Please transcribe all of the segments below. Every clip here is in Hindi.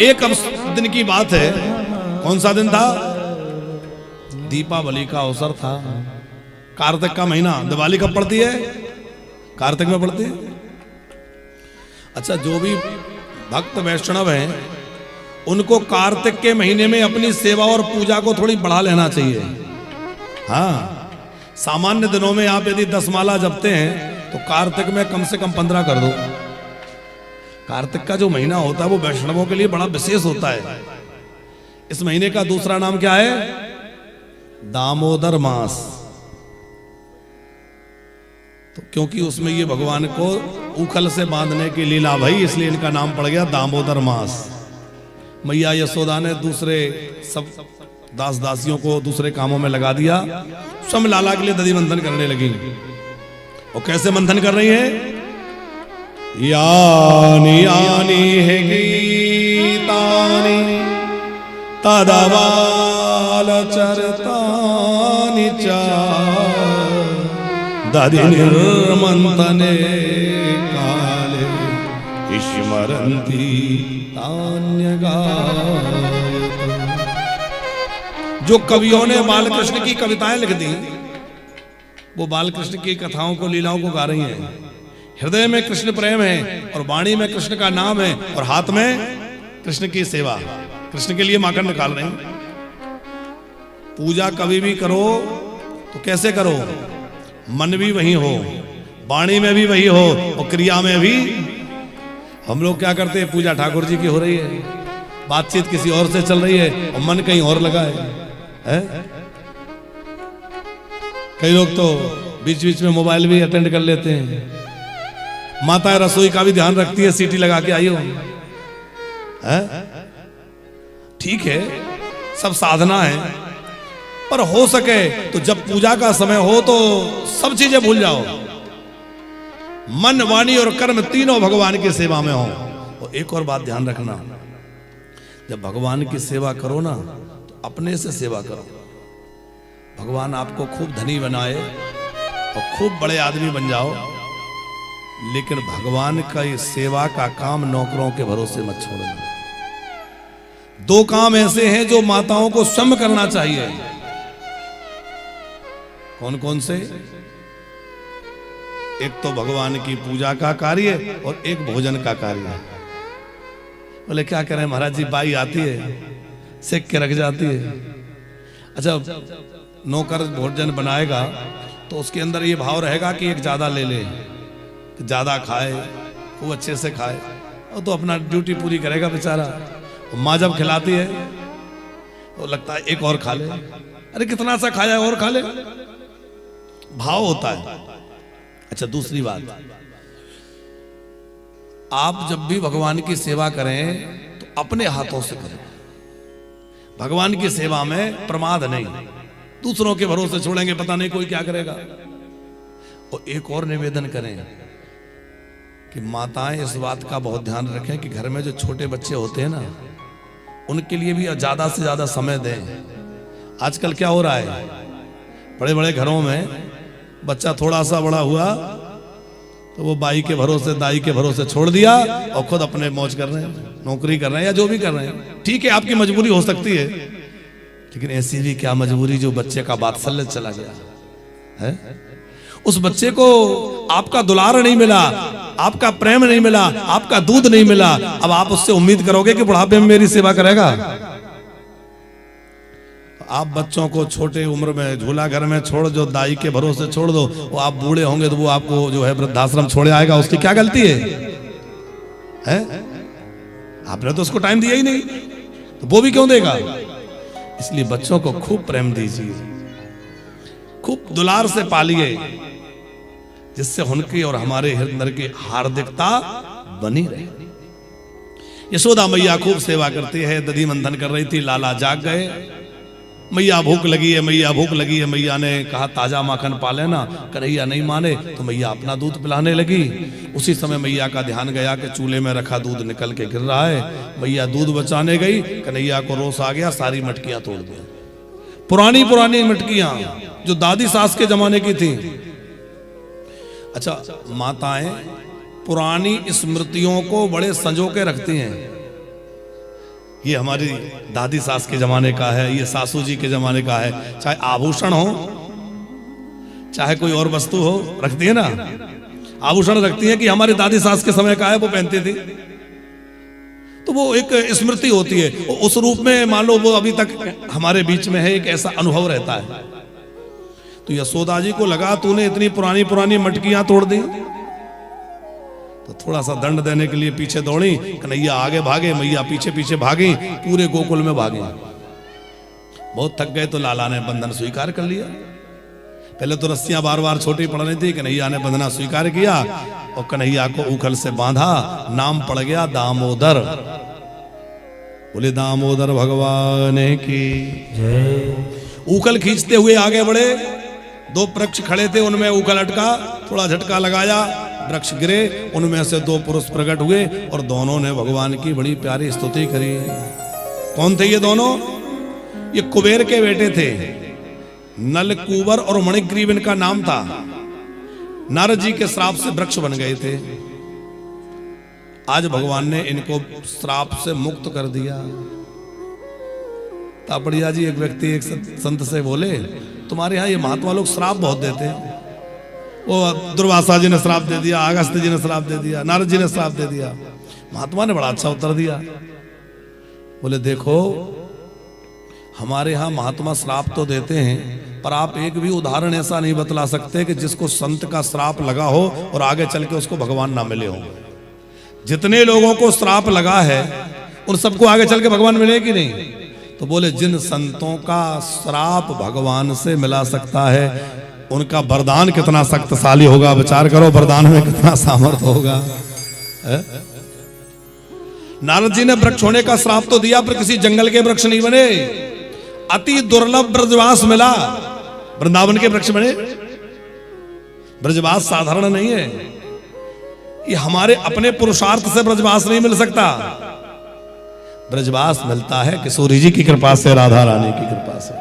एक दिन की बात है। कौन सा दिन था? दीपावली का अवसर था। कार्तिक का महीना। दिवाली कब पड़ती है? कार्तिक में पड़ती है। अच्छा, जो भी भक्त वैष्णव हैं उनको कार्तिक के महीने में अपनी सेवा और पूजा को थोड़ी बढ़ा लेना चाहिए। हाँ, सामान्य दिनों में आप यदि 10 माला जपते हैं तो कार्तिक में कम से कम 15 कर दो। कार्तिक का जो महीना होता है वो वैष्णवों के लिए बड़ा विशेष होता है। इस महीने का दूसरा नाम क्या है? दामोदर मास। तो क्योंकि उसमें ये भगवान को उखल से बांधने की लीला भई, इसलिए इनका नाम पड़ गया दामोदर मास। मैया यशोदा ने दूसरे सब दास दासियों को दूसरे कामों में लगा दिया, स्वयं लाला के लिए दधी मंथन करने लगी। और कैसे मंथन कर रही है? यानी यानी है गीतानि तदवाल चरतानि च दधि निर्मंथने काले स्मरन्ति तान्यगायत। जो कवियों ने बाल कृष्ण की कविताएं लिख दी वो बाल कृष्ण की कथाओं को, लीलाओं को गा रही हैं। हृदय में कृष्ण प्रेम है और वाणी में कृष्ण का नाम है और हाथ में कृष्ण की सेवा। कृष्ण के लिए माखन निकाल रहे हैं। पूजा कभी भी करो तो कैसे करो? मन भी वही हो, वाणी में भी वही हो और क्रिया में भी। हम लोग क्या करते हैं? पूजा ठाकुर जी की हो रही है, बातचीत किसी और से चल रही है और मन कहीं और लगा है? कई लोग तो बीच बीच में मोबाइल भी अटेंड कर लेते हैं। माता रसोई का भी ध्यान रखती है, सीटी लगा के आई हो। ठीक है, सब साधना है, पर हो सके तो जब पूजा का समय हो तो सब चीजें भूल जाओ। मन, वाणी और कर्म तीनों भगवान की सेवा में हो। और एक और बात ध्यान रखना, जब भगवान की सेवा करो ना तो अपने से सेवा करो। भगवान आपको खूब धनी बनाए और खूब बड़े आदमी बन जाओ, लेकिन भगवान का ये सेवा का काम नौकरों के भरोसे मत छोड़ना। 2 काम ऐसे हैं जो माताओं को स्वयं करना चाहिए। कौन कौन से? एक तो भगवान की पूजा का कार्य और एक भोजन का कार्य। बोले क्या करें महाराज जी, बाई आती है सेक के रख जाती है। अच्छा, नौकर भोजन बनाएगा तो उसके अंदर ये भाव रहेगा कि एक ज्यादा ले ले, ज्यादा खाए, वो अच्छे से खाए, और तो अपना ड्यूटी पूरी करेगा बेचारा। माँ जब खिलाती है तो लगता है एक और खा ले, अरे कितना सा खाया और खा ले, भाव होता है। अच्छा, दूसरी बात, आप जब भी भगवान की सेवा करें तो अपने हाथों से करें। भगवान की सेवा में प्रमाद नहीं। दूसरों के भरोसे छोड़ेंगे पता नहीं कोई क्या करेगा। और एक और निवेदन करें कि माताएं इस बात का बहुत ध्यान रखें कि घर में जो छोटे बच्चे होते हैं ना, उनके लिए भी ज्यादा से ज्यादा समय दें। आजकल क्या हो रहा है, बड़े बड़े घरों में बच्चा थोड़ा सा बड़ा हुआ तो वो बाई के भरोसे, दाई के भरोसे छोड़ दिया और खुद अपने मौज कर रहे हैं, नौकरी कर रहे हैं या जो भी कर रहे हैं। ठीक है, आपकी मजबूरी हो सकती है, लेकिन ऐसी भी क्या मजबूरी जो बच्चे का वात्सल्य चला गया है। उस बच्चे को आपका दुलार नहीं मिला, आपका प्रेम नहीं मिला, आपका दूध नहीं मिला। अब आप उससे उम्मीद करोगे कि बुढ़ापे में मेरी सेवा करेगा? आप बच्चों को छोटे उम्र में झूला घर में छोड़ दो, दाई के भरोसे छोड़ दो, वो आप बूढ़े होंगे तो वो आपको जो है वृद्धाश्रम छोड़े आएगा। उसकी क्या गलती है? आपने तो उसको टाइम दिया ही नहीं, तो वो भी क्यों देगा? इसलिए बच्चों को खूब प्रेम दीजिए, खूब दुलार से पालिए, जिससे उनकी और हमारे हृदय की हार्दिकता बनी रहे। यशोदा मैया खूब सेवा करती है, दधी मंथन कर रही थी, लाला जाग गए। मैया भूख लगी है, मैया भूख लगी है। मैया ने कहा ताजा माखन पा लेना। कन्हैया नहीं माने तो मैया अपना दूध पिलाने लगी। उसी समय मैया का ध्यान गया कि चूल्हे में रखा दूध निकल के गिर रहा है। मैया दूध बचाने गई, कन्हैया को रोष आ गया, सारी मटकियां तोड़ दी। पुरानी पुरानी मटकियां जो दादी सास के जमाने की थी। अच्छा, माताएं पुरानी स्मृतियों को बड़े संजो के रखती हैं। ये हमारी दादी सास के जमाने का है, ये सासू जी के जमाने का है। चाहे आभूषण हो, चाहे कोई और वस्तु हो, रखती है ना, आभूषण रखती है कि हमारी दादी सास के समय का है, वो पहनती थी, तो वो एक स्मृति होती है। उस रूप में मान लो वो अभी तक हमारे बीच में है, एक ऐसा अनुभव रहता है। तो यशोदा जी को लगा तूने इतनी पुरानी पुरानी मटकियां तोड़ दी, तो थोड़ा सा दंड देने के लिए पीछे दौड़ी, कन्हैया आगे भागे, मैया पीछे पीछे भागी, पूरे गोकुल में भागे। बहुत थक गए तो लाला ने बंधन स्वीकार कर लिया। पहले तो रस्सियां बार बार छोटी पड़ रही थी, कन्हैया ने बंधना स्वीकार किया और कन्हैया को उखल से बांधा। नाम पड़ गया दामोदर। बोले दामोदर भगवान की जय। उखल खींचते हुए आगे बढ़े, दो वृक्ष खड़े थे, उनमें उखल अटका, थोड़ा झटका लगाया, वृक्ष गिरे, उनमें से दो पुरुष प्रकट हुए और दोनों ने भगवान की बड़ी प्यारी स्तुति करी। कौन थे ये दोनों? ये कुबेर के बेटे थे, नलकूबर और मणिग्रीव इनका नाम था। नारद जी के श्राप से वृक्ष बन गए थे। आज भगवान ने इनको श्राप से मुक्त कर दिया। तापड़िया जी, एक व्यक्ति एक संत से बोले, तुम्हारे यहाँ ये महात्मा लोग श्राप बहुत देते हैं। वो दुर्वासा जी ने श्राप दे दिया, अगस्त जी ने श्राप दे दिया, नारद जी ने श्राप दे दिया। महात्मा ने बड़ा अच्छा उत्तर दिया। बोले देखो, हमारे यहाँ महात्मा श्राप तो देते हैं, पर आप एक भी उदाहरण ऐसा नहीं बतला सकते कि जिसको संत का श्राप लगा हो और आगे चल के उसको भगवान ना मिले हो। जितने लोगों को श्राप लगा है उन सबको आगे चल के भगवान मिले कि नहीं? तो बोले जिन संतों का श्राप भगवान से मिला सकता है, उनका वरदान कितना शक्तिशाली होगा। विचार करो, वरदान में कितना सामर्थ्य होगा। नारद जी ने वृक्ष होने का श्राप तो दिया, पर किसी जंगल के वृक्ष नहीं बने। अति दुर्लभ ब्रजवास मिला, वृंदावन के वृक्ष बने। ब्रजवास साधारण नहीं है, ये हमारे अपने पुरुषार्थ से ब्रजवास नहीं मिल सकता। ब्रजवास मिलता है किशोरी जी की कृपा से, राधा रानी की कृपा से,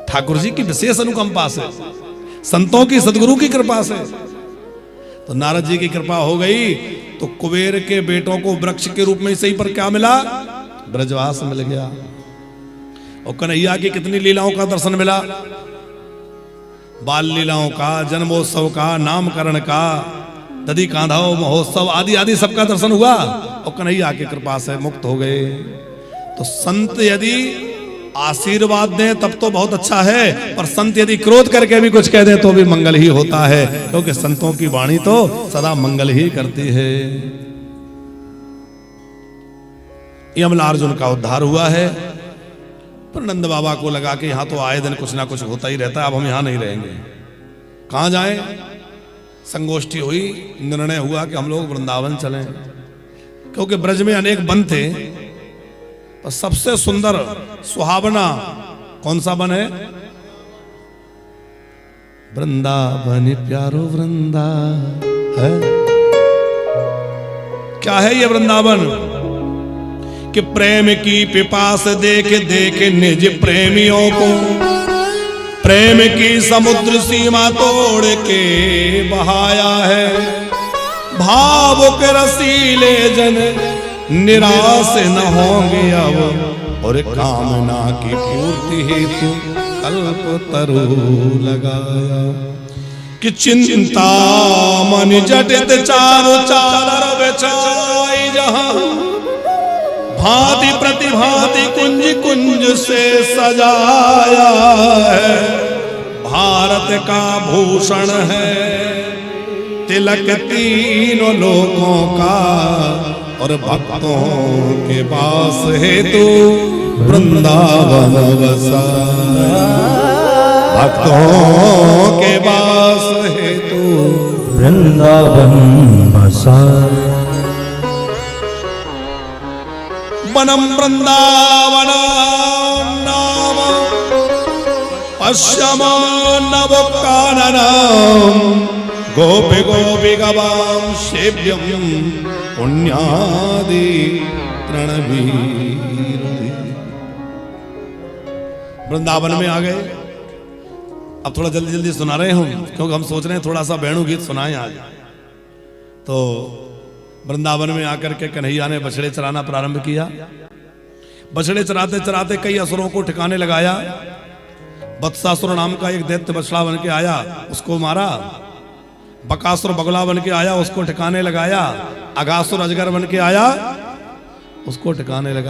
ठाकुर जी की विशेष अनुकंपा से, संतों की सदगुरु की कृपा से। तो नारद जी की कृपा हो गई तो कुबेर के बेटों को वृक्ष के रूप में सही पर क्या मिला? ब्रजवास मिल गया। और कन्हैया की कितनी लीलाओं का दर्शन मिला, बाल लीलाओं का, जन्मोत्सव का, नामकरण का, दधी कांधाओ महोत्सव आदि आदि सबका दर्शन हुआ और कन्हैया की कृपा से मुक्त हो गए। तो संत यदि आशीर्वाद दें तब तो बहुत अच्छा है, पर संत यदि क्रोध करके भी कुछ कह दे तो भी मंगल ही होता है, क्योंकि संतों की वाणी तो सदा मंगल ही करती है। यमलार्जुन का उद्धार हुआ है, पर नंद बाबा को लगा कि यहां तो आए दिन कुछ ना कुछ होता ही रहता है, अब हम यहां नहीं रहेंगे, कहां जाएं? संगोष्ठी हुई, निर्णय हुआ कि हम लोग वृंदावन चलें, क्योंकि ब्रज में अनेक वन थे, पर सबसे सुंदर सुहावना कौन सा वन है? वृंदावन प्यारो वृंदा है। क्या है ये वृंदावन? कि प्रेम की पिपास देख देख निज प्रेमियों को, प्रेम की समुद्र सीमा तोड़ के बहाया है। भाव के रसीले जन निराश न होंगे अब, और कामना की पूर्ति हेतु कल्प तरु लगाया। कि चिंता मन जटित चारो चादर बिछाई जहां, भांति प्रतिभांति कुंज कुंज से सजाया है। भारत का भूषण है तिलक तीनों लोगों का, और भक्तों के पास हेतु वृंदावन बसाया। भक्तों के पास हेतु वृंदावन बसाया। वनम वृंदावन नाम पश्यम नव काननम, गोपी गोपी गवाम सेव्यम पुण्यादि तृणवीर। वृंदावन में आ गए। अब थोड़ा जल्दी जल्दी सुना रहे हम, क्योंकि हम सोच रहे हैं थोड़ा सा वेणु गीत सुनाएं आज। तो वृंदावन में आकर के कन्हैया ने बछड़े चराना प्रारंभ किया। बछड़े चराते चराते कई असुरों को ठिकाने लगाया। वत्सासुर नाम का एक दैत्य बछड़ा बन के आया, उसको मारा। बकासुर बगुला बन के आया, उसको ठिकाने लगाया। अगासुर अजगर बन के आया, उसको ठिकाने लगा।